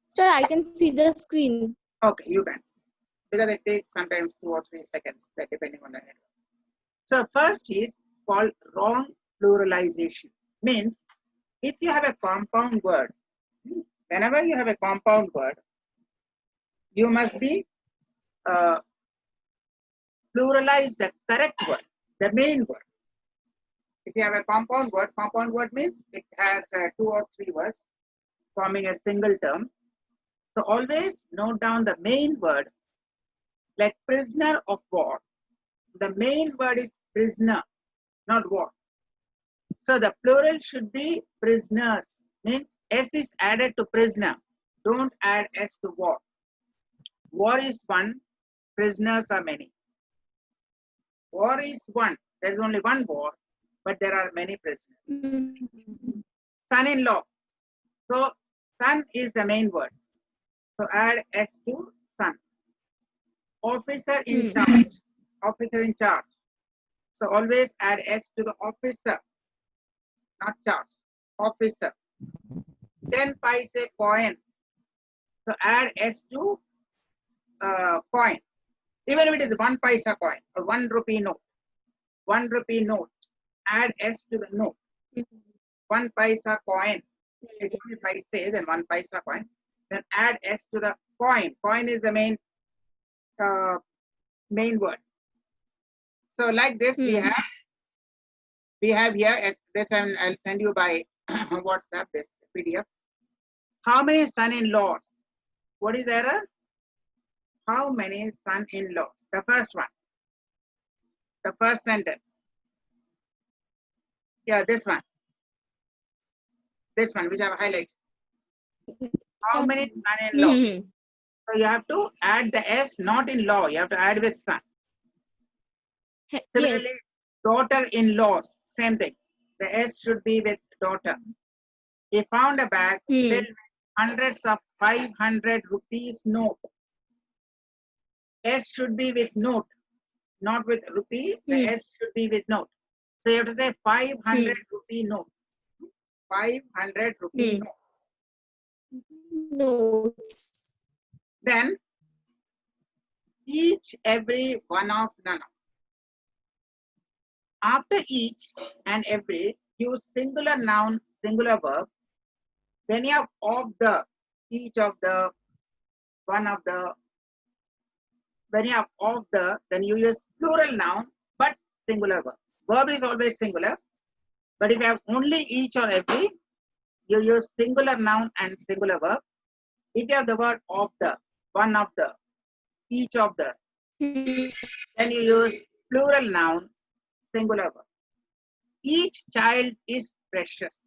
Sir, I can see the screen. Okay, you can. Because it takes sometimes 2 or 3 seconds, depending on the network. So first is called wrong pluralization. Means if you have a compound word, whenever you have a compound word, you must be pluralize the correct word, the main word. If you have a compound word means it has 2 or 3 words forming a single term. So always note down the main word, like prisoner of war. The main word is prisoner, not war. So the plural should be prisoners, means S is added to prisoner. Don't add S to war. War is one, prisoners are many. War is one, there is only one war, but there are many prisoners. Son-in-law. So son is the main word. So add S to son. Officer in charge. Officer in charge. So always add S to the officer, not charge. Officer. 10 paise coin. So add S to coin. Even if it is 1 paisa coin or 1 rupee note. 1 rupee note. Add S to the note. 1 paisa coin. If I say then 1 paisa coin. Then add S to the coin. Coin is the main word. So like this we have here this, and I'll send you by WhatsApp this PDF. How many son-in-laws? What is error? How many son-in-laws? The first one. The first sentence. Yeah, this one. This one which I have highlighted. How many son-in-laws? So you have to add the S, not in law. You have to add with son. Similarly, daughter-in-laws, same thing. The S should be with daughter. He found a bag filled with hundreds of 500 rupees note. S should be with note, not with rupee. The S should be with note. So you have to say 500 rupee note. 500 rupee note. Notes. Then each, every, one of, none of. After each and every, use singular noun, singular verb. When you have of the, each of the, one of the, when you have of the, then you use plural noun, but singular verb. Verb is always singular, but if you have only each or every, you use singular noun and singular verb. If you have the word of the, one of the, each of the, then you use plural noun, singular verb. Each child is precious.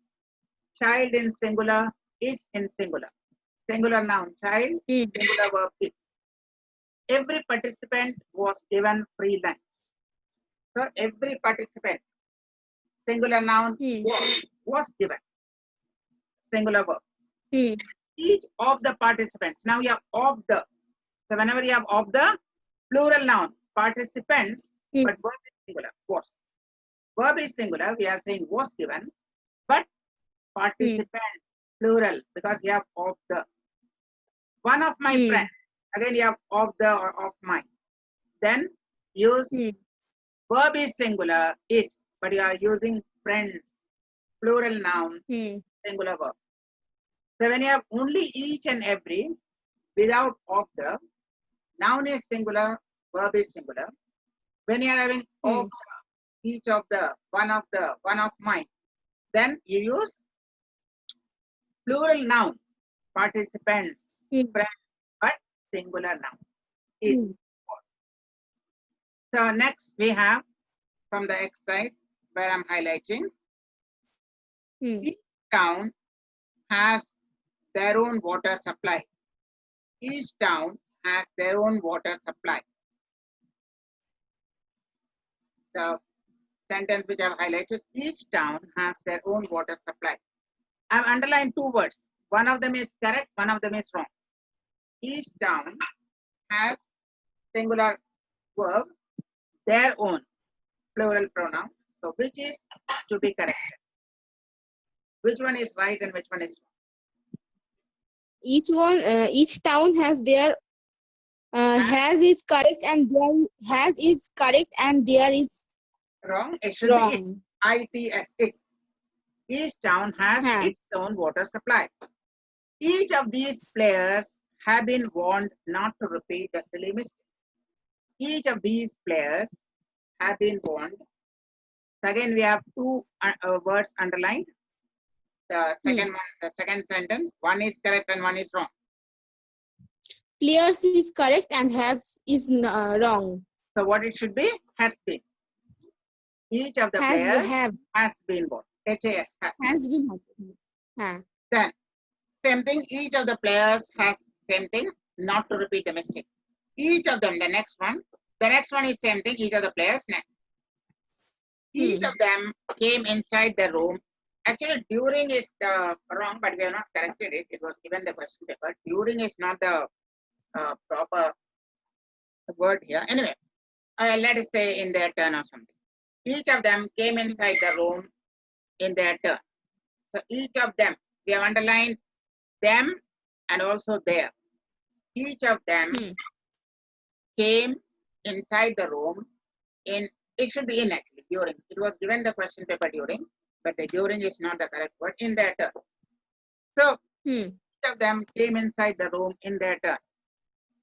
Child in singular is in singular. Singular noun child, singular verb is. Every participant was given free lunch. So every participant, singular noun was given. Singular verb. Each of the participants. Now you have of the. So whenever you have of the, plural noun, participants, but verb is singular, was. Verb is singular, we are saying was given, but participant, plural, because you have of the. One of my friends, again you have of the or of my. Then use verb is singular, is, but you are using friends, plural noun, singular verb. So when you have only each and every, without of the, noun is singular, verb is singular. When you are having of the, each of the, one of mine, then you use plural noun, participants, friends, but singular noun is. So next we have from the exercise where I'm highlighting. Each town has their own water supply. Each town has their own water supply. The sentence which I've highlighted, each town has their own water supply. I've underlined 2 words. One of them is correct, one of them is wrong. Each town has singular verb, their own, plural pronoun. So which is to be corrected? Which one is right and which one is each town has their has is correct and there has is correct and there is Wrong. It should be its. wrong. ITS. Its. Each town has Huh. its own water supply. Each of these players have been warned not to repeat the silly mistake. Each of these players have been warned. So again, we have two words underlined. The second one, the second sentence, one is correct and one is wrong. Players is correct and have is wrong. So what it should be? Has been. Each of the Has players have has been warned. HAS has been. Huh. Then same thing. Each of the players has same thing. Not to repeat the mistake. Each of them. The next one. The next one is same thing. Each of the players next. Each of them came inside the room. Actually, during is wrong, but we have not corrected it. It was given the question paper. During is not the proper word here. Anyway, let us say in their turn or something. Each of them came inside the room in their turn. So each of them, we have underlined them and also there. Each of them came inside the room in, it should be in actually, during. It was given the question paper during, but the during is not the correct word, in their turn. So each of them came inside the room in their turn.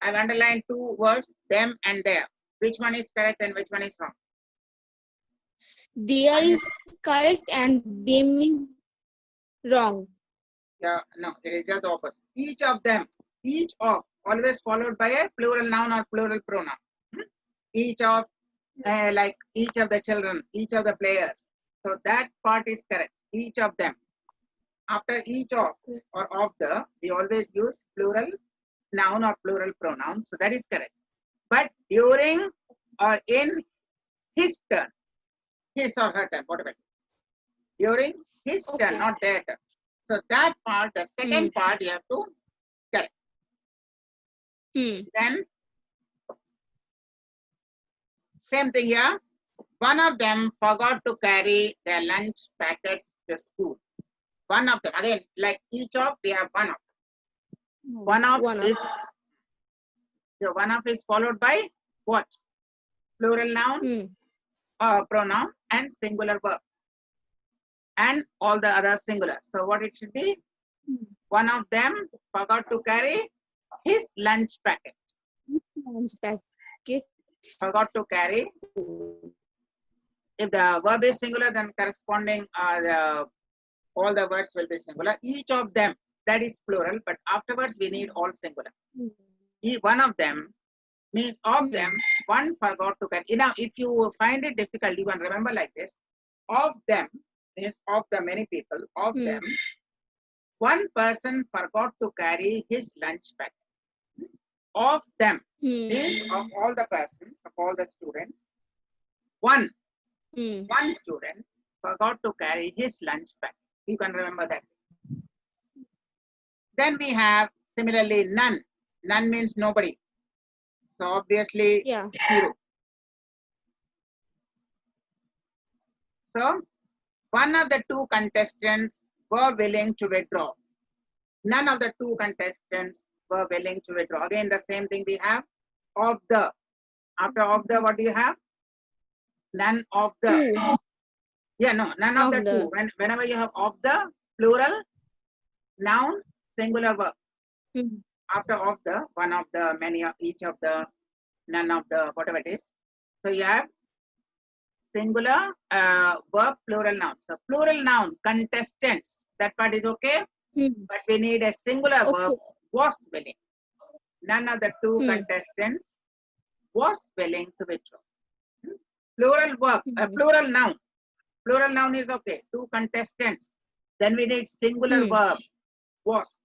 I've underlined two words, them and there. Which one is correct and which one is wrong? There is correct and them is wrong. Yeah, no, it is just the opposite. Each of them, each of, always followed by a plural noun or plural pronoun. Each of, like each of the children, each of the players. So that part is correct. Each of them. After each of or of the, we always use plural noun or plural pronouns. So that is correct. But during or in his turn, his or her turn, whatever. During his turn, not their turn. So that part, the second part, you have to correct. Then, same thing here. One of them forgot to carry their lunch packets to school. One of them, again, like each of, we have one of. One of is, so one of is followed by what? Plural noun, pronoun, and singular verb. And all the other singular. So what it should be? One of them forgot to carry his lunch packet. Lunch packet. Forgot to carry. If the verb is singular, then corresponding all the words will be singular. Each of them, that is plural, but afterwards we need all singular. One of them means of them, one forgot to carry. Now, if you find it difficult, you can remember like this. Of them means of the many people, of them, one person forgot to carry his lunch packet. Of them means of all the persons, of all the students, one student forgot to carry his lunch packet. You can remember that. Then we have similarly none. None means nobody. So obviously zero. So one of the two contestants were willing to withdraw. None of the two contestants were willing to withdraw. Again, the same thing we have. Of the. After of the, what do you have? None of the. Yeah, no, none of the two. Whenever you have of the, plural, noun, singular verb. After of the, one of the, many of, each of the, none of the, whatever it is. So you have singular verb, plural noun. So plural noun, contestants, that part is okay. But we need a singular verb, was willing. None of the two contestants was willing to withdraw. Plural verb, plural noun. Plural noun is okay. Two contestants. Then we need singular verb, was.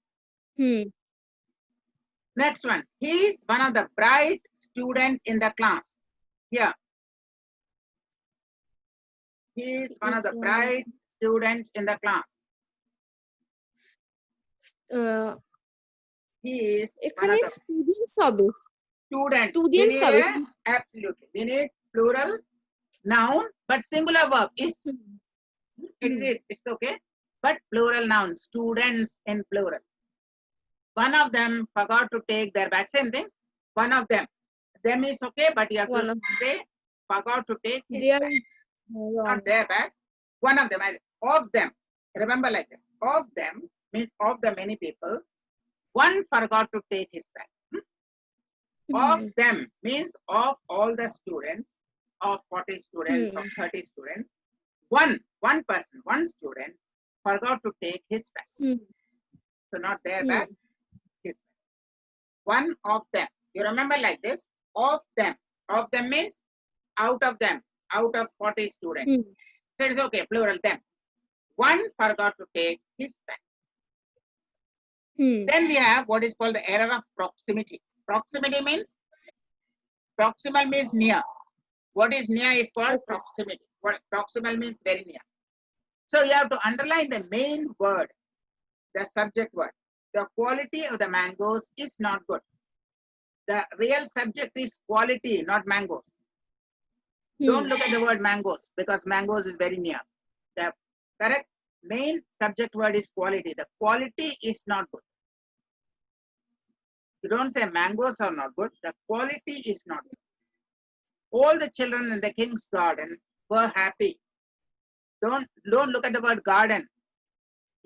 Next one. He is one of the bright students in the class. Here. He is one of the bright students in the class. He is one of the students. Absolutely. We need plural noun, but singular verb is. It is. It's okay. But plural noun, students in plural. One of them forgot to take their bag. Same thing. One of them. Them is okay, but you have One to of say forgot to take his there bag. is wrong. Not their bag. One of them. Of them. Remember like this. Of them means of the many people. One forgot to take his bag. Of them means of all the students, of 40 students, of 30 students. One person, one student forgot to take his bag. So not their bag, his bag. One of them. You remember like this. Of them. Of them means out of them, out of 40 students. So it's okay, plural them. One forgot to take his bag. Then we have what is called the error of proximity. Proximity means, proximal means near. What is near is called proximity. What proximal means very near. So you have to underline the main word, the subject word. The quality of the mangoes is not good. The real subject is quality, not mangoes. Don't look at the word mangoes because mangoes is very near. The correct main subject word is quality. The quality is not good. You don't say mangoes are not good. The quality is not good. All the children in the king's garden were happy. Don't look at the word garden.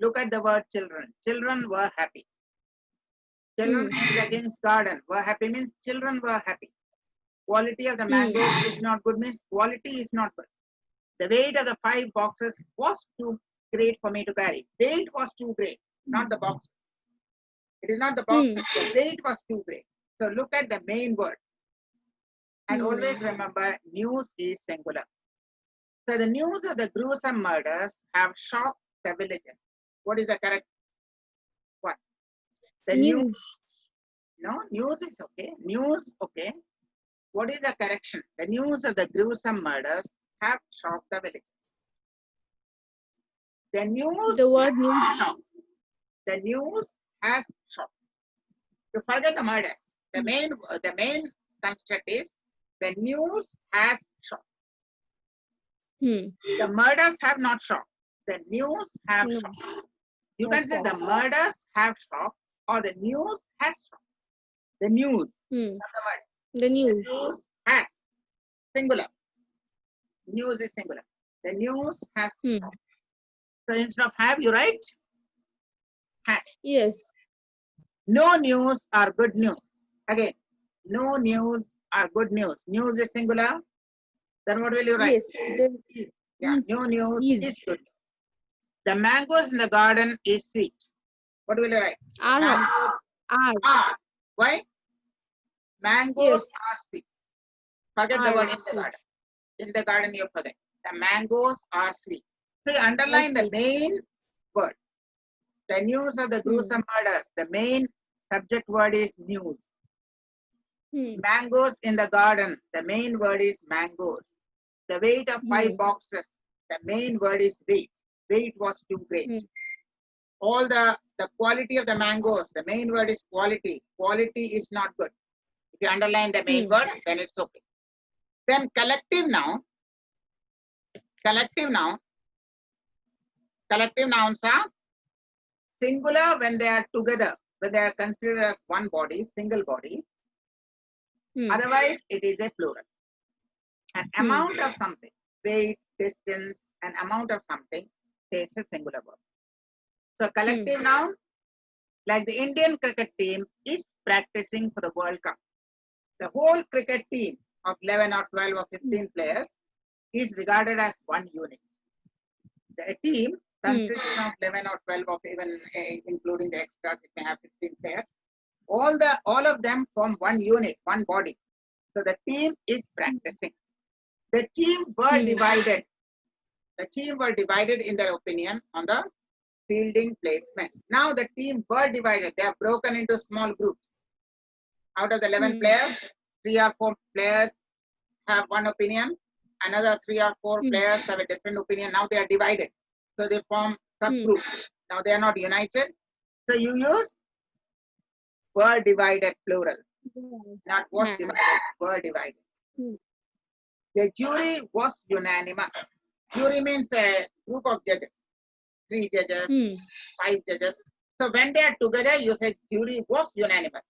Look at the word children. Children were happy. Children in the king's garden were happy means children were happy. Quality of the mangoes is not good means quality is not good. The weight of the 5 boxes was too great for me to carry. Weight was too great, not the boxes. It is not the boxes. The weight was too great. So look at the main word. And always remember, news is singular. So the news of the gruesome murders have shocked the villagers. What is the correct one? The news. No, news is okay. News, okay. What is the correction? The news of the gruesome murders have shocked the villagers. The news. The word news. No. The news has shocked. To forget the murders. The main construct is the news has shocked. The murders have not shocked. The news have shocked. You can say the murders have shocked or the news has shocked. The news. Not the murder. The news. The news has. Singular. News is singular. The news has shocked. So instead of have, you write has. Yes. No news are good news. Again, no news are good news. News is singular. Then what will you write? Yes. Yeah, no news is good. The mangoes in the garden is sweet. What will you write? Mangoes are. Why? Mangoes are sweet. Forget the word in the garden. In the garden you forget. The mangoes are sweet. So you underline the main word. The news of the gruesome murders. The main subject word is news. Mangoes in the garden. The main word is mangoes. The weight of 5 boxes. The main word is weight. Weight was too great. All the quality of the mangoes. The main word is quality. Quality is not good. If you underline the main word, then it's okay. Then collective noun. Collective noun. Collective nouns are singular when they are together, when they are considered as one body, single body. Otherwise, it is a plural. An amount of something, weight, distance, an amount of something takes a singular verb. So collective noun, like the Indian cricket team is practicing for the World Cup. The whole cricket team of 11 or 12 or 15 players is regarded as one unit. The team consists of 11 or 12 of even including the extras, it may have 15 players. All of them form one unit, one body. So the team is practicing. The team were divided. The team were divided in their opinion on the fielding placement. Now the team were divided. They are broken into small groups. Out of the 11 players, 3 or 4 players have one opinion. Another 3 or 4 players have a different opinion. Now they are divided. So they form subgroups. Now they are not united. So you use were divided plural. Not was divided, were divided. The jury was unanimous. Jury means a group of judges. 3 judges, 5 judges. So when they are together, you say jury was unanimous.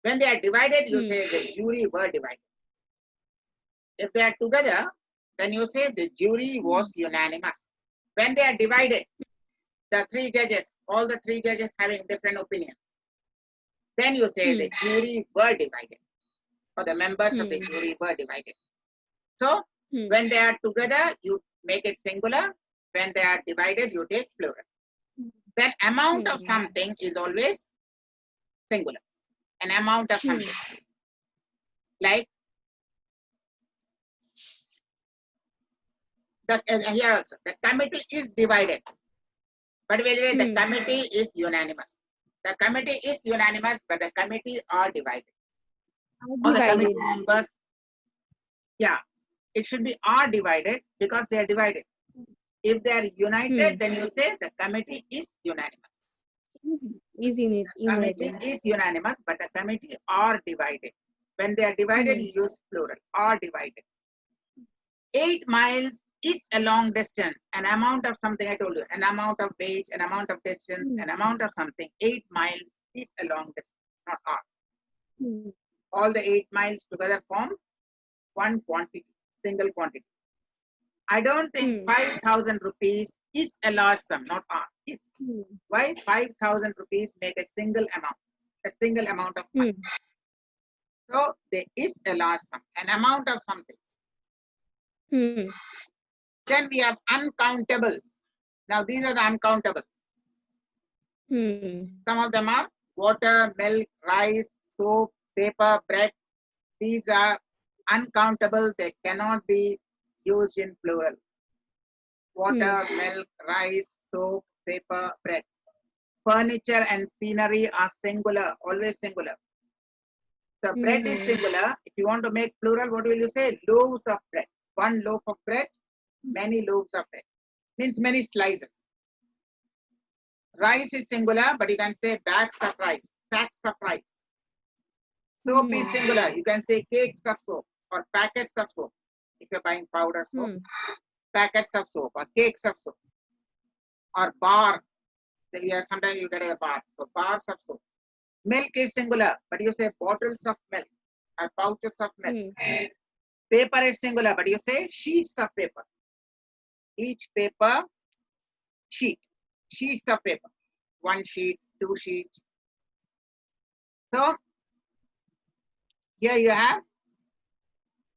When they are divided, you say the jury were divided. If they are together, then you say the jury was unanimous. When they are divided, the three judges, all the three judges having different opinions, then you say the jury were divided, or the members of the jury were divided. So when they are together, you make it singular. When they are divided, you take plural. Then amount of something is always singular. An amount of something. Like here also, the committee is divided. But we say the committee is unanimous. The committee is unanimous, but the committee are divided. All the committee members, yeah, it should be are divided because they are divided. If they are united, then you say the committee is unanimous. Committee is unanimous, but the committee are divided. When they are divided, you use plural, are divided. 8 miles is a long distance, an amount of something I told you, an amount of wage, an amount of distance, an amount of something. 8 miles is a long distance, not are. All the 8 miles together form one quantity, single quantity. I don't think 5,000 rupees is a large sum, not are. Is. Why 5,000 rupees make a single amount of money. So there is a large sum, an amount of something. Then we have uncountables. Now these are the uncountables. Some of them are water, milk, rice, soap, paper, bread. These are uncountable. They cannot be used in plural. Water, milk, rice, soap, paper, bread. Furniture and scenery are singular, always singular. So bread is singular. If you want to make plural, what will you say? Loaves of bread. One loaf of bread, many loaves of bread. Means many slices. Rice is singular, but you can say bags of rice, sacks of rice. Soap is singular. You can say cakes of soap or packets of soap. If you're buying powder soap, packets of soap or cakes of soap. Or bar. Yeah, sometimes you get a bar. So bars of soap. Milk is singular, but you say bottles of milk or pouches of milk. Paper is singular, but you say sheets of paper. Each paper, sheet. Sheets of paper. 1 sheet, 2 sheets. So, here you have,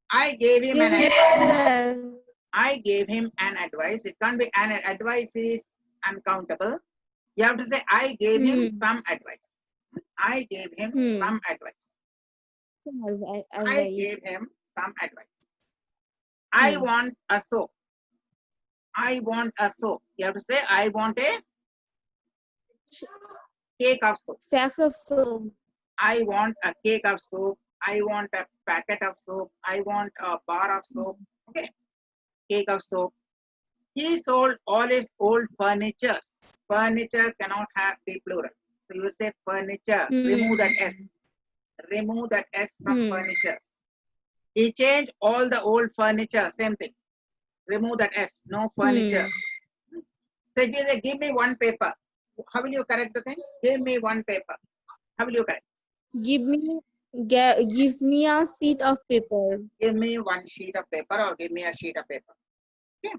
I gave him an advice. I gave him an advice. It can't be an advice is uncountable. You have to say, I gave him some advice. I gave him some advice. I gave him some advice. I want a soap. I want a soap. You have to say, I want a cake of soap. Sacks of soap. I want a cake of soap. I want a packet of soap. I want a bar of soap. Okay. Cake of soap. He sold all his old furniture. Furniture cannot be plural. So you will say furniture. Remove that S. Remove that S from furniture. He changed all the old furniture. Same thing. Remove that S. No furniture. So if you say, give me one paper. How will you correct the thing? Give me one paper. How will you correct? Give me a sheet of paper. Give me one sheet of paper or give me a sheet of paper. Okay.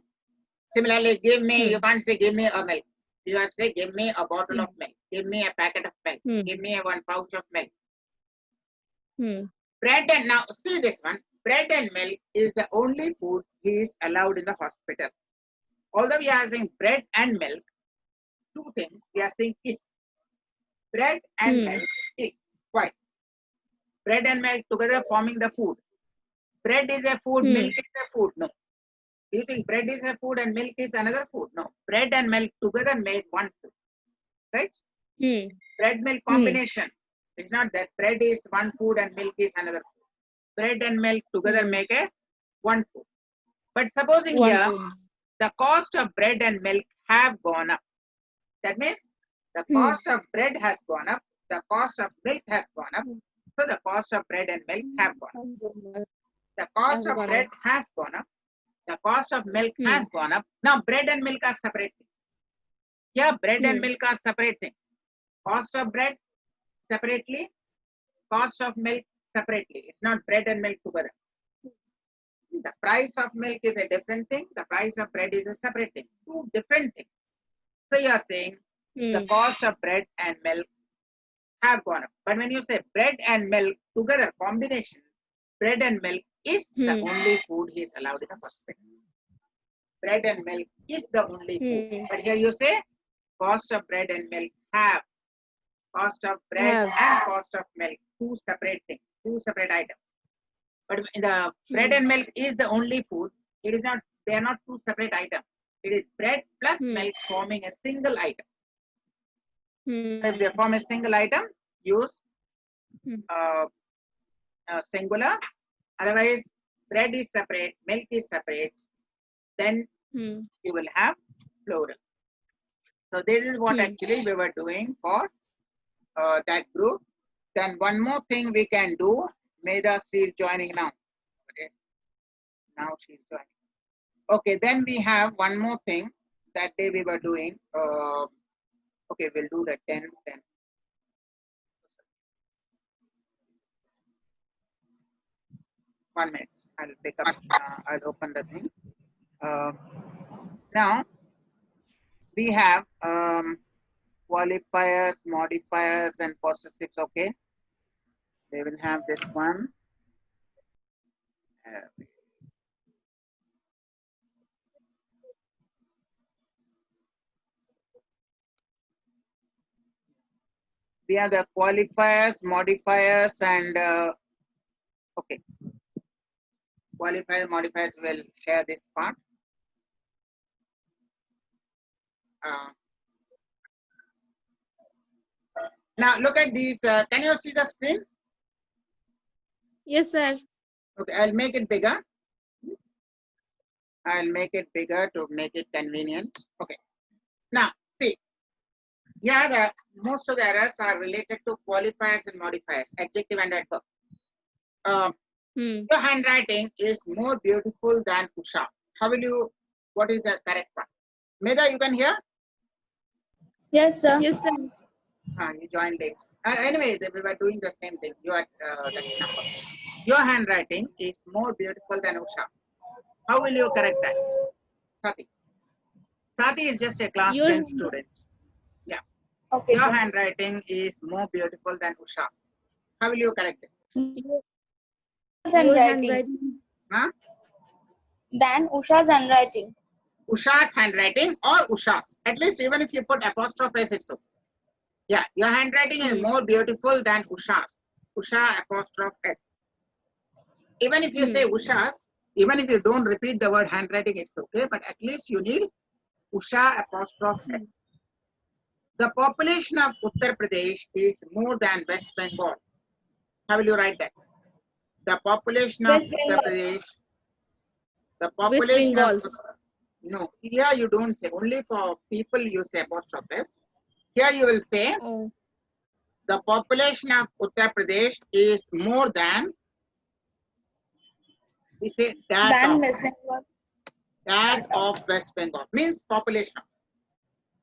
Similarly, give me, you can't say give me a milk. You have to say give me a bottle of milk. Give me a packet of milk. Give me one pouch of milk. Bread and, now see this one. Bread and milk is the only food he is allowed in the hospital. Although we are saying bread and milk, two things we are saying is. Bread and milk is. Why? Bread and milk together forming the food. Bread is a food, milk is a food. No. Do you think bread is a food and milk is another food? No. Bread and milk together make one food. Right? Bread milk combination. It's not that bread is one food and milk is another food. Bread and milk together make a one food. But supposing here, the cost of bread and milk have gone up. That means the cost of bread has gone up. The cost of milk has gone up. So the cost of bread and milk have gone up. The cost of bread has gone up. The cost of milk has gone up. Now bread and milk are separate things. Yeah, bread and milk are separate things. Cost of bread separately, cost of milk separately. It's not bread and milk together. The price of milk is a different thing. The price of bread is a separate thing. Two different things. So you are saying the cost of bread and milk have gone up. But when you say bread and milk together, combination, bread and milk is the only food he is allowed in the first place. Bread and milk is the only food. But here you say cost of bread and milk have. Cost of bread and cost of milk, two separate things, two separate items. But the bread and milk is the only food. It is not, they are not two separate items. It is bread plus milk forming a single item. If they form a single item, use singular. Otherwise, bread is separate, milk is separate. Then you will have plural. So this is what actually we were doing for that group. Then one more thing we can do. Meda, she is joining now. Okay. Now she is joining. Okay, then we have one more thing that day we were doing. Okay, we'll do the tense then. One minute. I'll pick up. I'll open the thing. Now we have qualifiers, modifiers, and possessives. Okay, they will have this one. We have the qualifiers, modifiers, and okay. Qualifiers, modifiers will share this part. Now look at these. Can you see the screen? Yes, sir. Okay, I'll make it bigger. I'll make it bigger to make it convenient. Okay. Now, see. Yeah, most of the errors are related to qualifiers and modifiers, adjective and adverb. Your handwriting is more beautiful than Usha. How will you, what is the correct one? Meda, you can hear? Yes, sir. Yes, sir. You joined late. Anyway, we were doing the same thing. You are that number. Your handwriting is more beautiful than Usha. How will you correct that? Sati. Sati is just a class 10 student. Yeah. Okay, Your sir. handwriting is more beautiful than Usha. How will you correct it? Your handwriting. Huh? Than Usha's handwriting. Usha's handwriting or Usha's. At least even if you put apostrophe S, it's okay. Yeah, your handwriting is more beautiful than Usha's. Usha apostrophe S. Even if you say Usha's, even if you don't repeat the word handwriting, it's okay. But at least you need Usha apostrophe S. The population of Uttar Pradesh is more than West Bengal. How will you write that? The population of Uttar Pradesh. The population of no, here you don't say. Only for people you say apostrophe S. Here you will say the population of Uttar Pradesh is more than. We say that Than of West Bengal. that of West Bengal means population.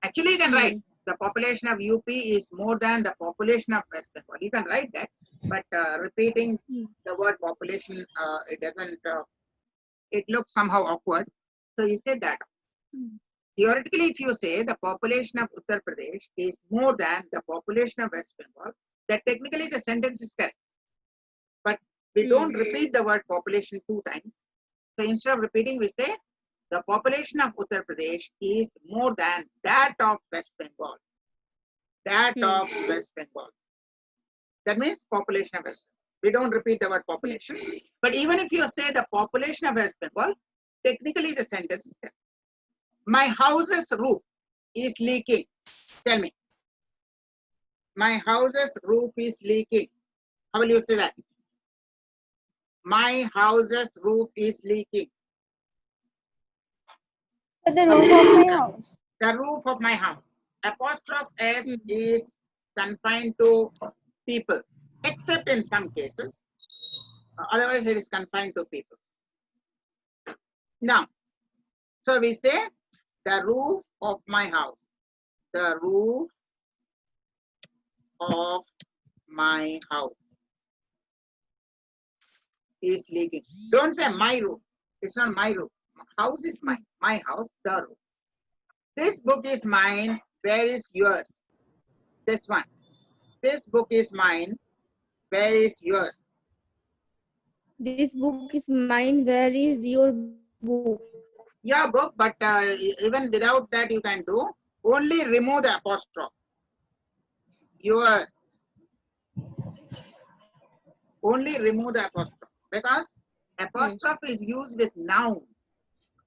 Actually, you can write the population of UP is more than the population of West Bengal. You can write that, but repeating the word population, it doesn't. It looks somehow awkward. So you say that. Theoretically, if you say the population of Uttar Pradesh is more than the population of West Bengal, that technically the sentence is correct. But we don't repeat the word population 2 times. So instead of repeating, we say the population of Uttar Pradesh is more than that of West Bengal. That of West Bengal. That means population of West Bengal. We don't repeat the word population. But even if you say the population of West Bengal, technically the sentence is correct. My house's roof is leaking. Tell me. My house's roof is leaking. How will you say that? My house's roof is leaking. The roof of my house. The roof of my house. Apostrophe S is confined to people, except in some cases. Otherwise, it is confined to people. Now, so we say the roof of my house. The roof of my house is leaking. Don't say my room. It's not my room. House is mine. My house, the room. This book is mine. Where is yours? This one. This book is mine. Where is yours? This book is mine. Where is your book? Your book, but even without that you can do. Only remove the apostrophe. Yours. Only remove the apostrophe because apostrophe is used with noun.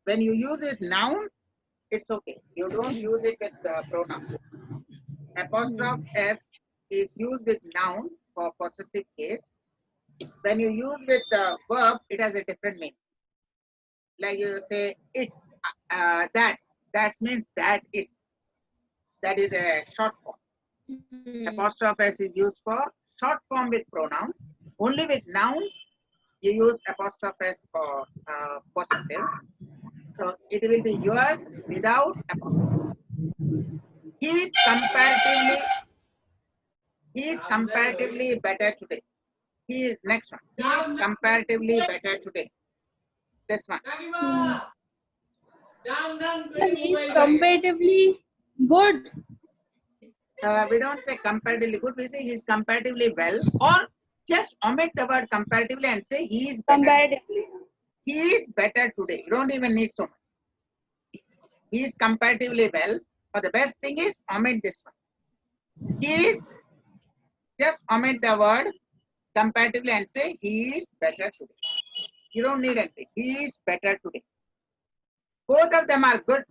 When you use it noun, it's okay. You don't use it with pronoun. Apostrophe S is used with noun for possessive case. When you use with verb, it has a different meaning. Like you say, it's, that's. That means that is. That is a short form. Apostrophe S is used for short form with pronouns. Only with nouns, you use apostrophe S for possessive. So it will be yours without apostrophe. He is comparatively better today. He is next one. He is comparatively better today. This one. Sir, he is comparatively good. We don't say comparatively good. We say he is comparatively well, or just omit the word comparatively and say he is better. Comparatively. He is better today. You don't even need so much. He is comparatively well. But the best thing is omit this one. He is, just omit the word comparatively and say he is better today. You don't need anything. He is better today. Both of them are good,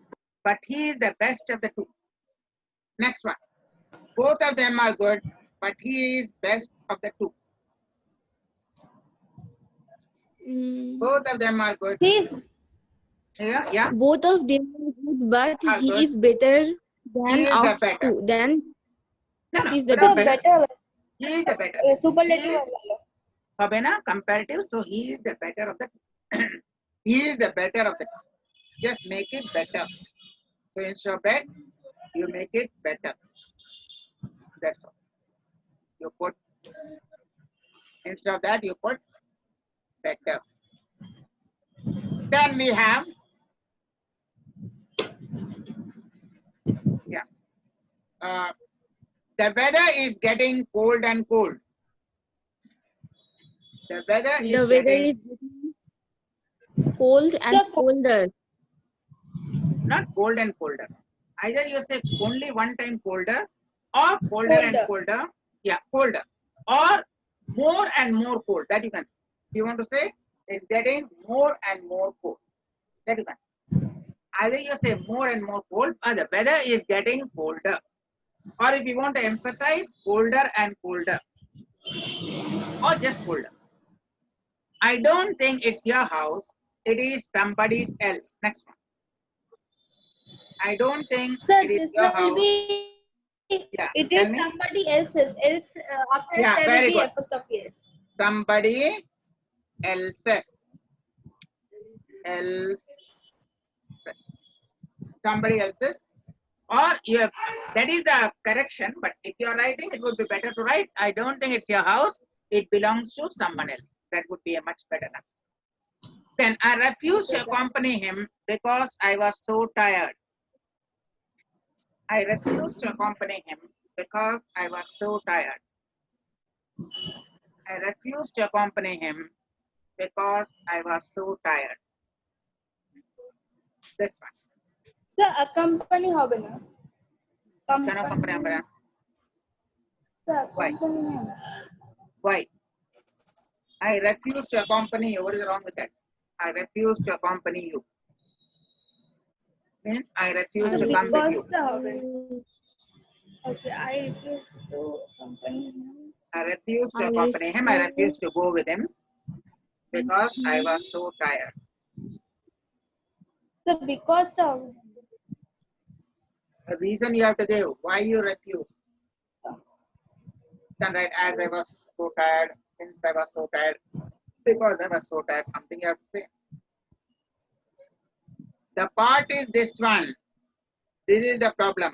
but he is the best of the two. Next one. Both of them are good, but he is best of the two. Both of them are good. He is Yeah. Both of them are good, but Are he good. is better He than is of the better. two. Then No, he is the without better. better. He is the better. Superlative. Habena, comparative, so he is the better of the two. He is the better of the two. Just make it better. So instead of bad, you make it better. That's all. You put, instead of that, you put better. Then we have, the weather is getting cold and cold. The weather is The weather getting, is getting cold and colder. not cold and colder. Either you say only one time colder or colder and colder. Yeah, colder. Or more and more cold. That you can say. You want to say it's getting more and more cold. That you can. Either you say more and more cold or the weather is getting colder. Or if you want to emphasize colder and colder. Or just colder. I don't think it's your house. It is somebody's else. Next one. I don't think Sir, it is this your will house. be. Yeah, It tell is me. somebody else's. Else after Yeah, there very will be good. apostrophe S. Somebody else's. Else. Somebody else's. Or you have, that is the correction. But if you are writing, it would be better to write, I don't think it's your house. It belongs to someone else. That would be a much better answer. Then I refused to accompany him because I was so tired. I refused to accompany him because I was so tired. I refused to accompany him because I was so tired. This one. Sir, accompany হবে না? Can accompany Ambara? Sir, Why? accompany হবে না। Why? I refuse to accompany you. What is wrong with that? I refuse to accompany you. Means I refuse to come with you. Because হবে। Okay, I refuse to accompany him. I refuse to accompany him. I refuse to go with him because I was so tired. So because হবে। The reason you have to give. Why you refuse? Then write as I was so tired. Since I was so tired. Because I was so tired. Something you have to say. The part is this one. This is the problem.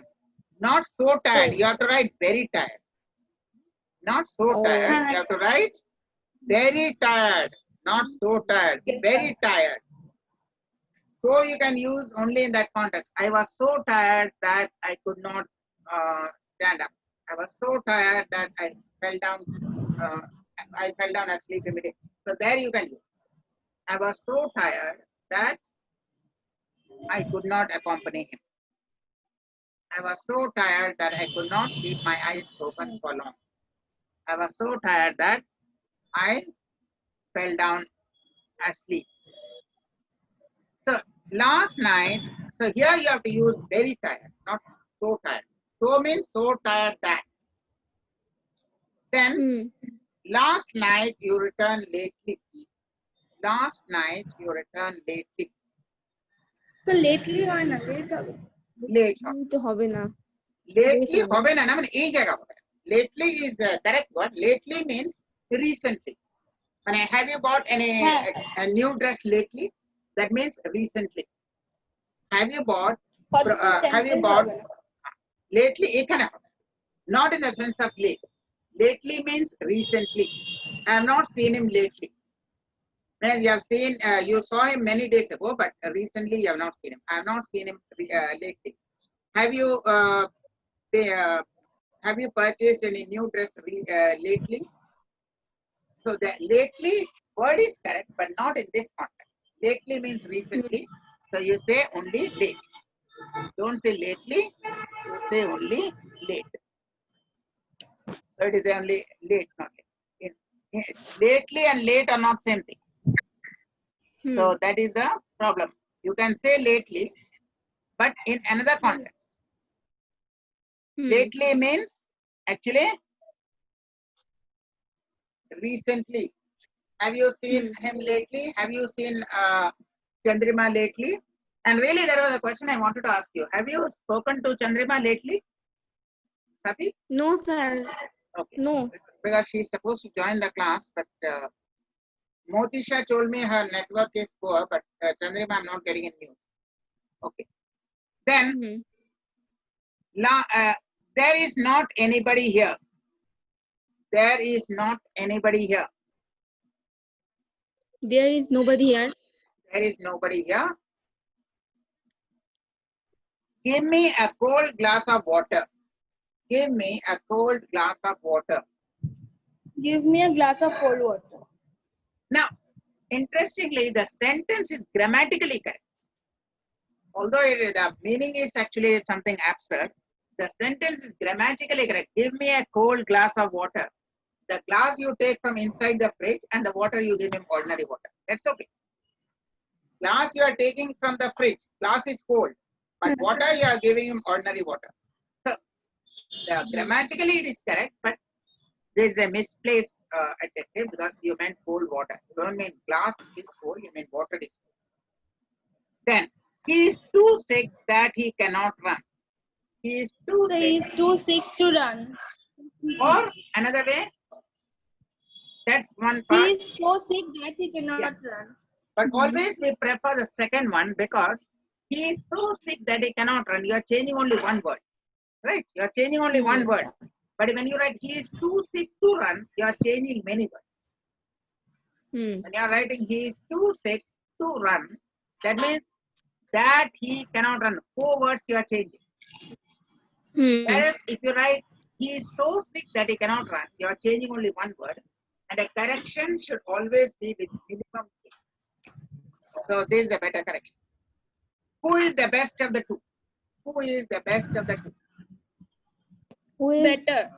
Not so tired. You have to write very tired. Not so Oh. tired. You have to write very tired. Not so tired. Yes, Very tired. So you can use only in that context. I was so tired that I could not stand up. I was so tired that I fell down. Uh, I fell down asleep immediately. So there you can use. I was so tired that I could not accompany him. I was so tired that I could not keep my eyes open for long. I was so tired that I fell down asleep. So last night, so here you have to use very tired, not so tired. So means so tired that. Then Hmm. last night you returned lately. Last night you returned lately. So lately হয় না late হবে Late. তো হবে না Lately হবে। হবে না, মানে এই জায়গা হবে। Lately is a correct word. Lately means recently. And have you bought any a new dress lately? That means recently. Have you bought? Have you sentence bought হবে না lately? এখানে হবে। Not in the sense of late. Lately means recently. I have not seen him lately. As you have seen, you saw him many days ago, but recently you have not seen him. I have not seen him lately. Have you have you purchased any new dress lately? So the lately word is correct, but not in this context. Lately means recently. So you say only late. Don't say lately. You say only late. So it is only late, not late. Lately and late are not same thing. So that is the problem. You can say lately, but in another context. Lately means actually recently. Have you seen him lately? Have you seen Chandrima lately? And really, there was a question I wanted to ask you. Have you spoken to Chandrima lately? Sati? No, sir. Okay. No. Because she's supposed to join the class, but Motisha told me her network is poor, but Chandrima, I'm not getting a news. Okay. Then, there is not anybody here. There is not anybody here. There is nobody here. There is nobody here. Give me a cold glass of water. Give me a cold glass of water. give me a glass of cold water Now, interestingly, the sentence is grammatically correct. Although the meaning is actually something absurd, the sentence is grammatically correct. Give me a cold glass of water. The glass you take from inside the fridge and the water you give him ordinary water. That's okay. Glass you are taking from the fridge. Glass is cold. But water you are giving him ordinary water. So, grammatically it is correct, but there is a misplaced adjective because you meant cold water. You don't mean glass is cold, you mean water is cold. Then, he is too sick that he cannot run. He is too so sick. he is too sick to run Or another way, that's one he part. is so sick that he cannot run But always we prefer the second one because he is so sick that he cannot run. You are changing only one word. Right? You are changing only one word. But when you write he is too sick to run, you are changing many words. When you are writing he is too sick to run, that means that he cannot run. 4 words you are changing. Whereas if you write he is so sick that he cannot run, you are changing only one word. And a correction should always be with minimum change. So this is a better correction. Who is the best of the two? Who is the best of the two? Who is better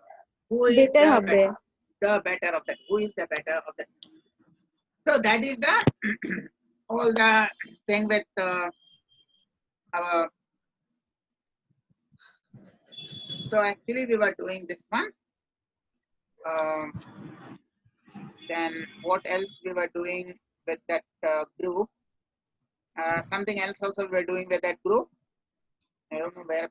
Who is better the হবে? better? The better of the. Who is the better of the two? So that is the all the thing with our. So actually we were doing this one. Then what else we were doing with that group? Something else also we were doing with that group. I don't know where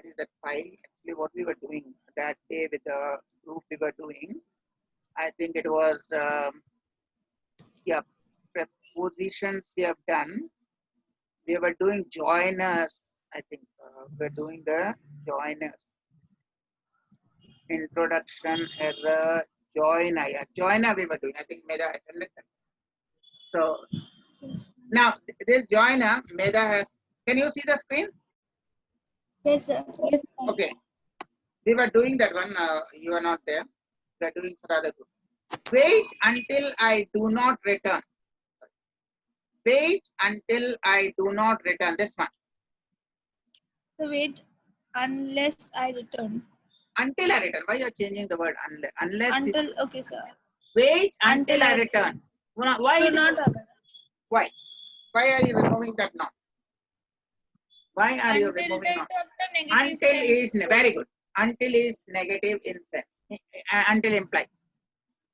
is that file. Actually, what we were doing that day with the group we were doing. I think it was yeah, prepositions we have done. We were doing joiners. I think we're doing the joiners. Introduction, error, joiner. Yeah, joiner we were doing. I think Meda attended that. So now this joiner, Meda has. Can you see the screen? Yes, sir. Yes. Okay. We were doing that one. You are not there. We are doing for the other group. Wait until I do not return. Wait until I do not return. This one. So wait unless I return. Until I return. Why you are changing the word unless? Unless is, Until, okay, sir. wait until Until I I return. Why? So it is- not why? Why are you removing that now? Why are you until removing the now? negative Until sense. is very good. Until is negative in sense. Until implies.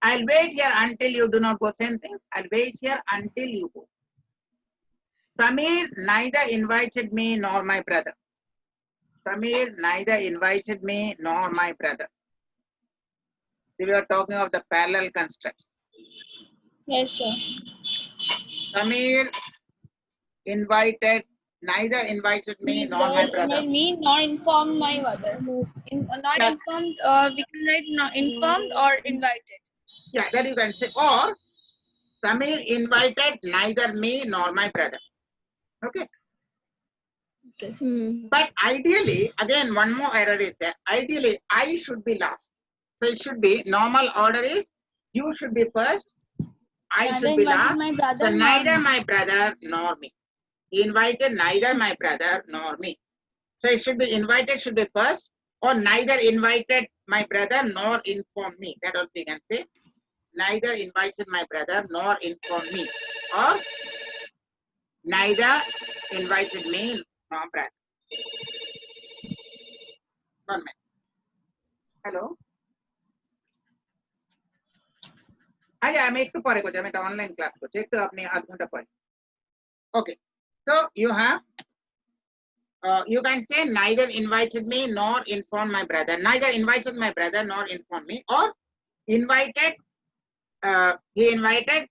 I'll wait here until you do not go. Same thing. I'll wait here until you go. Samir neither invited me nor my brother. Samir neither invited me nor my brother. We were talking of the parallel constructs. Yes, sir. Samir neither invited me nor my brother. Me nor informed my mother. Not Yeah. informed, we can write not informed or invited. Yeah, that you can say. Or Samir invited neither me nor my brother. Okay. Okay, sir. But ideally, again, one more error is there. Ideally, I should be last. So it should be normal order is you should be first, I Neither should be invited last. my brother So nor neither me. my brother nor me. He invited neither my brother nor me. So it should be invited should be first, or neither invited my brother nor informed me. That also you can say. Neither invited my brother nor informed me. Or neither invited me nor brother. 1 minute. Hello. আচ্ছা আমি একটু পরে করছি আমি একটা online class করছি একটু আপনি আধ ঘন্টা পরে okay so you can say neither invited me nor informed my brother, neither invited my brother nor informed me, or invited he invited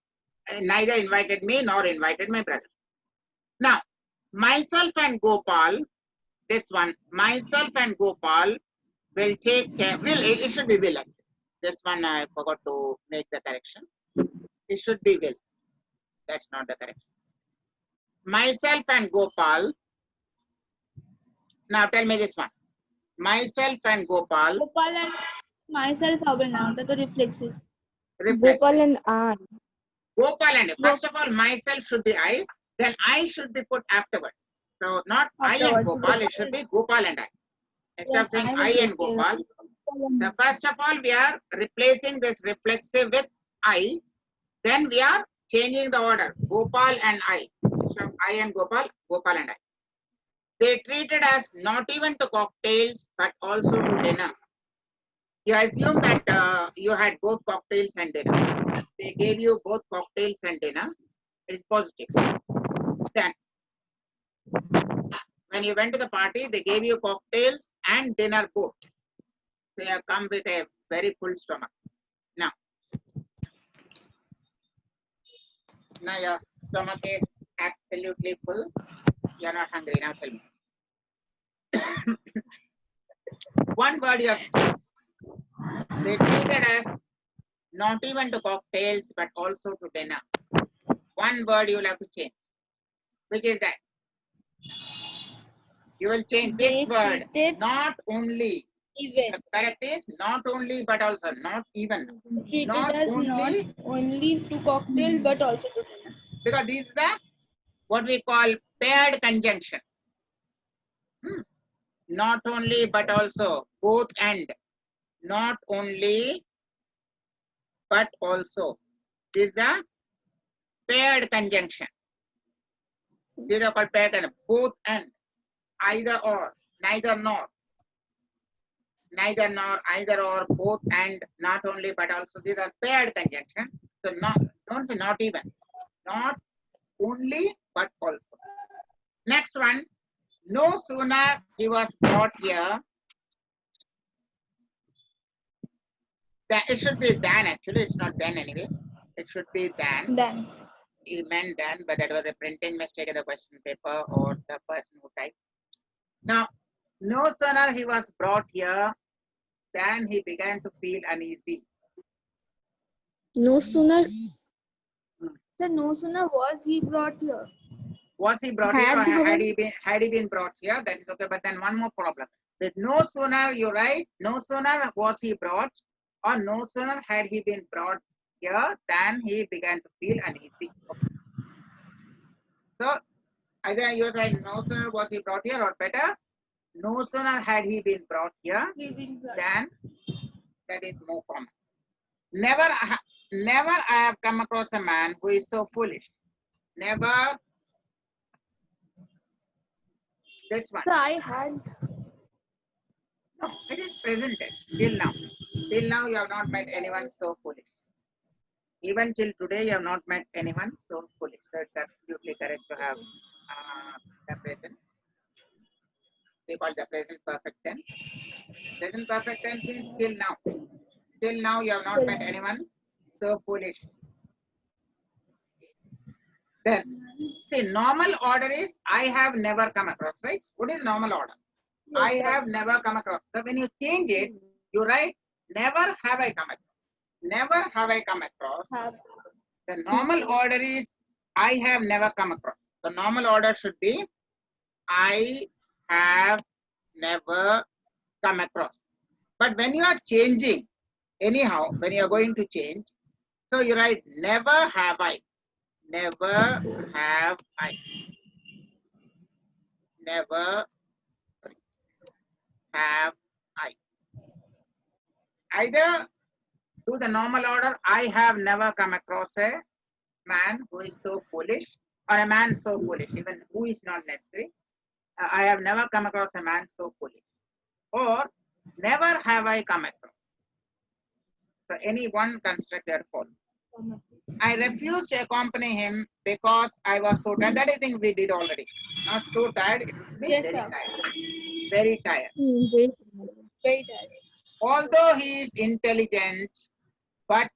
neither invited me nor invited my brother. Now myself and Gopal, this one myself and Gopal will take care, will it should be will actually. This one I forgot to make the correction. It should be will. That's not the correction. Myself and Gopal. Now tell me this one. Myself and Gopal. Gopal and myself how will now? That the reflexive. Gopal and I. Gopal and first of all, myself should be I. Then I should be put afterwards. So not I and Afterwards, Gopal. It should be Gopal and I. Instead of saying I and Gopal. The first of all, we are replacing this reflexive with I. Then we are changing the order. Gopal and I. So I and Gopal, Gopal and I. They treated us not even to cocktails, but also to dinner. You assume that you had both cocktails and dinner. They gave you both cocktails and dinner. It is positive. Then, when you went to the party, they gave you cocktails and dinner both. They have come with a very full stomach. Now your stomach is absolutely full. You are not hungry. Now tell me. One word you have to change. They treated us not even to cocktails, but also to dinner. One word you will have to change. Which is that? You will change this They word. treated Not only. even. The correct is not only, but also not even. Treated Not us only. not only to cocktail but also to dinner. Because this is the what we call paired conjunction. Not only, but also. Both and. Not only, but also. This is the paired conjunction. These are called paired conjunction. Both and. Either or. Neither nor. Neither nor, either or, both and, not only, but also. These are paired conjunction. So not, don't say not even. Not only, but also. Next one. No sooner he was brought here. That it should be than actually. It's not then anyway. It should be than. Then. He meant than, but that was a printing mistake in the question paper or the person who typed. Now, no sooner he was brought here than he began to feel uneasy. No sooner Sir, no sooner was he brought here. Was he brought here, or had had he been brought here? That is okay. But then one more problem. With no sooner you write, no sooner was he brought, or no sooner had he been brought here than he began to feel uneasy. Okay. So either you write no sooner was he brought here, or better, no sooner had he been brought here He been brought. than, that is more common. Never I have come across a man who is so foolish. Never. This one. Sir, I had. No, it is present tense till now. Till now, you have not met anyone so foolish. Even till today, you have not met anyone so foolish. So it's absolutely correct to have the present. They call the present perfect tense. Present perfect tense means till now. Till now, you have not met anyone so foolish. Then, see, normal order is I have never come across, right? What is normal order? I have never come across. So when you change it, you write never have I come across. Never have I come across. Have. The normal order is I have never come across. The normal order should be I have never come across. But when you are changing, anyhow, when you are going to change, so you write never have I. Never have I. Never have I. Either do the normal order, I have never come across a man who is so foolish, or a man so foolish, even who is not necessary. I have never come across a man so foolish. Or never have I come across. So any one constructor follow. I refused to accompany him because I was so tired. That I think we did already. Not so tired, it would be Yes, very sir. tired. Very tired. Very tired. Although he is intelligent, but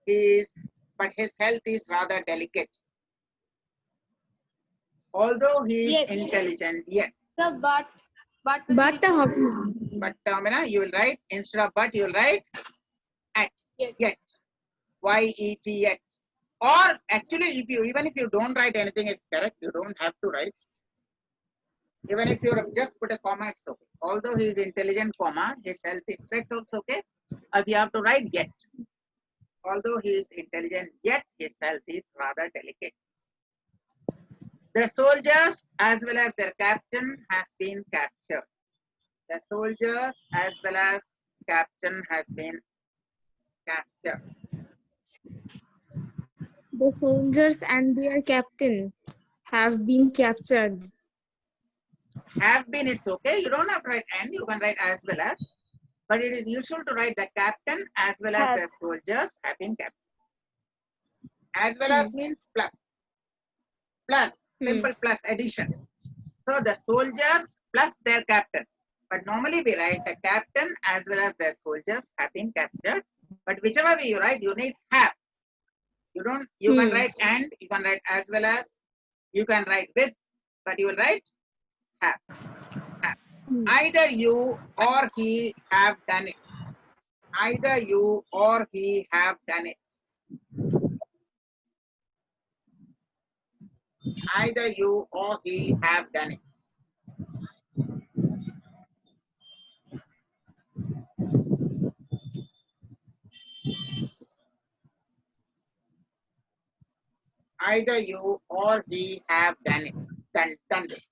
his health is rather delicate. Although he is Yet. intelligent, yet. Sir, but but But you will write, instead of but, you will write at, Yet. yet. Y-E-T, yet. Or actually, even if you don't write anything, it's correct. You don't have to write. Even if you just put a comma, it's okay. Although he is intelligent, comma, his health is, that's also okay. If you have to write yet. Although he is intelligent, yet his health is rather delicate. The soldiers as well as their captain has been captured. The soldiers as well as captain has been captured. the soldiers and their captain have been captured. Have been, it's okay. You don't have to write and, you can write as well as. But it is usual to write the captain as well as the soldiers have been captured. As well as means plus. Plus, simple plus addition. So the soldiers plus their captain. But normally we write the captain as well as their soldiers have been captured. But whichever way you write, you need have. You can write and, you can write as well as, you can write with, but you will write have. Have. Either you or he have done it. Either you or he have done it. Either you or he have done it. Either you or he have done it. Done this.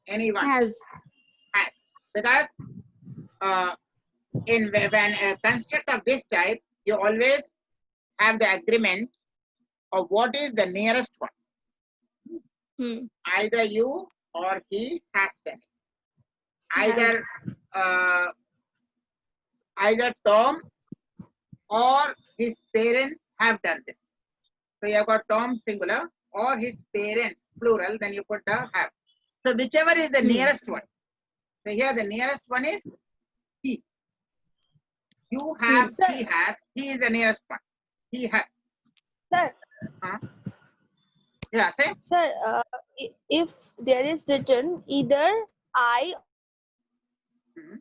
Anyone Has. Because when a construct of this type, you always have the agreement of what is the nearest one. Either you or he has done it. Either Tom or his parents have done this. So you have got Tom singular or his parents plural, then you put the have. So whichever is the nearest one. So here the nearest one is he. You have, he has, he is the nearest one. He has. Sir. Yeah, say. Sir, if there is written either I Hmm.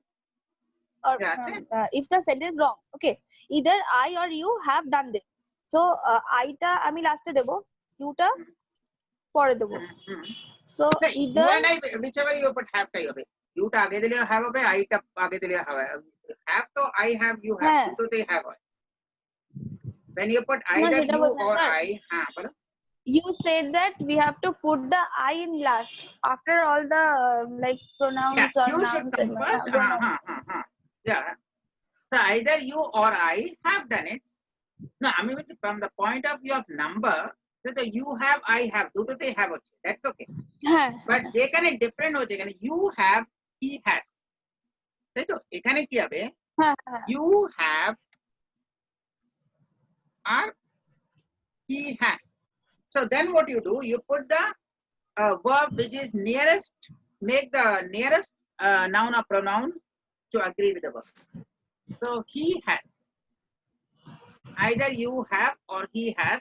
or Yeah, same. If the sentence is wrong, okay, either I or you have done this. So I-টা আমি লাস্টে দেবো, you-টা পরে দেবো. Hmm. So No, you either and I, whichever you put have টা হবে। You টা আগে দিলে have হবে, I টা আগে দিলে হবে। Have তো I have, you have, হ্যাঁ, দুটোতেই have হয়। When you put না either সেটা you বলছি না or স্যার. I, হ্যাঁ বলো। You said that we have to put the I in last after all the like pronouns Yeah, or you should nouns come and first. pronouns. Yeah. So either you or I have done it. No, I mean from the point of view of number, so the you have, I have, দুটোতেই have হচ্ছে। That's okay. হ্যাঁ, But যেখানে different হচ্ছে, এখানে you have, he has। তাই তো? এখানে কি হবে? হ্যাঁ, হ্যাঁ. You have or he has. So then what you do, you put the verb which is nearest, make the nearest noun or pronoun to agree with the verb. So he has. Either you have or he has,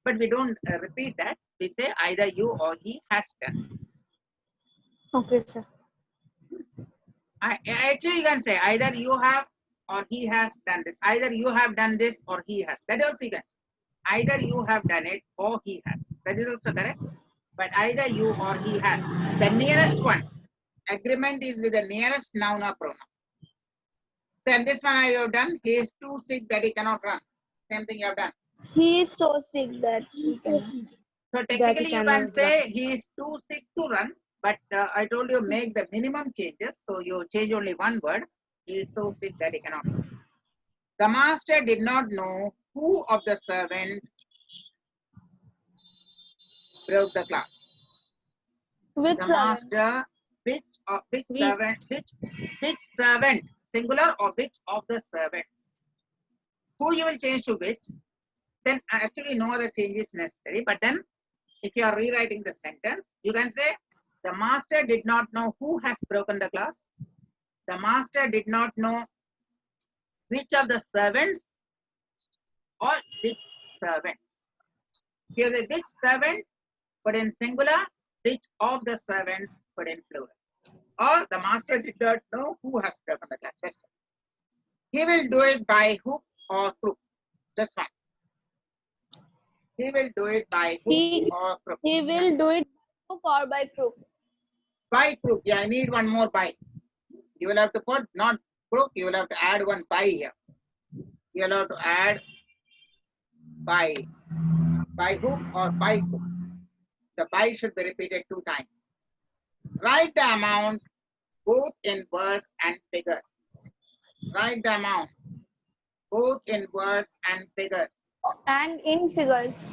but we don't repeat that. We say either you or he has done. Okay, sir. Actually, you can say either you have or he has done this. Either you have done this or he has. That also you can say. Either you have done it or he has. That is also correct. But either you or he has. The nearest one. Agreement is with the nearest noun or pronoun. Then this one I have done. He is too sick that he cannot run. Same thing you have done. He is so sick that he can. So technically you can say he is too sick to run, but I told you make the minimum changes. So you change only one word. He is so sick that he cannot run. The master did not know who of the servant broke the glass. Which The servant? master, which servant, singular or which of the servants. Who you will change to which, then actually no other change is necessary. But then if you are rewriting the sentence, you can say the master did not know who has broken the glass. The master did not know which of the servants or which servant. Here the which servant put in singular, which of the servants put in plural. Or the master did not know who has broken the glass. That's it. He will do it by hook or crook. That's fine. He will do it by hook or crook. He will do it by hook or by crook. By crook. Yeah, I need one more by. You will have to put not crook, you will have to add one by here. You will have to add by hook or by crook. The by should be repeated 2 times. Write the amount both in words and figures. Write the amount both in words and figures. And in figures.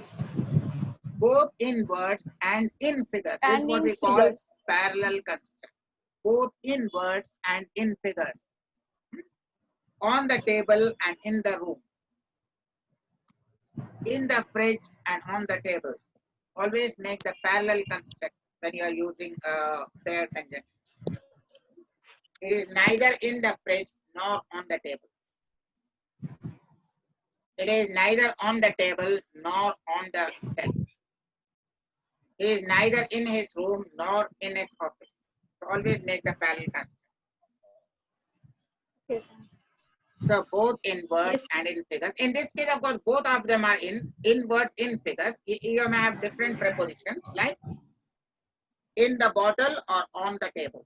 Both in words and in figures. This is And what in we call figures. parallel construction. Both in words and in figures. On the table and in the room. In the fridge and on the table. Always make the parallel construction when you are using pair conjunction. It is neither in the fridge nor on the table. It is neither on the table nor on the shelf. He is neither in his room nor in his office. So always make the parallel construction. Yes. So both in words and in figures. In this case, of course, both of them are in words, in figures. You may have different prepositions like in the bottle or on the table.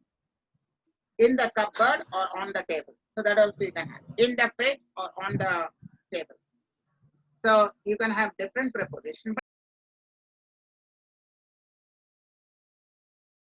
In the cupboard or on the table. So that also you can have. In the fridge or on the table. So you can have different prepositions.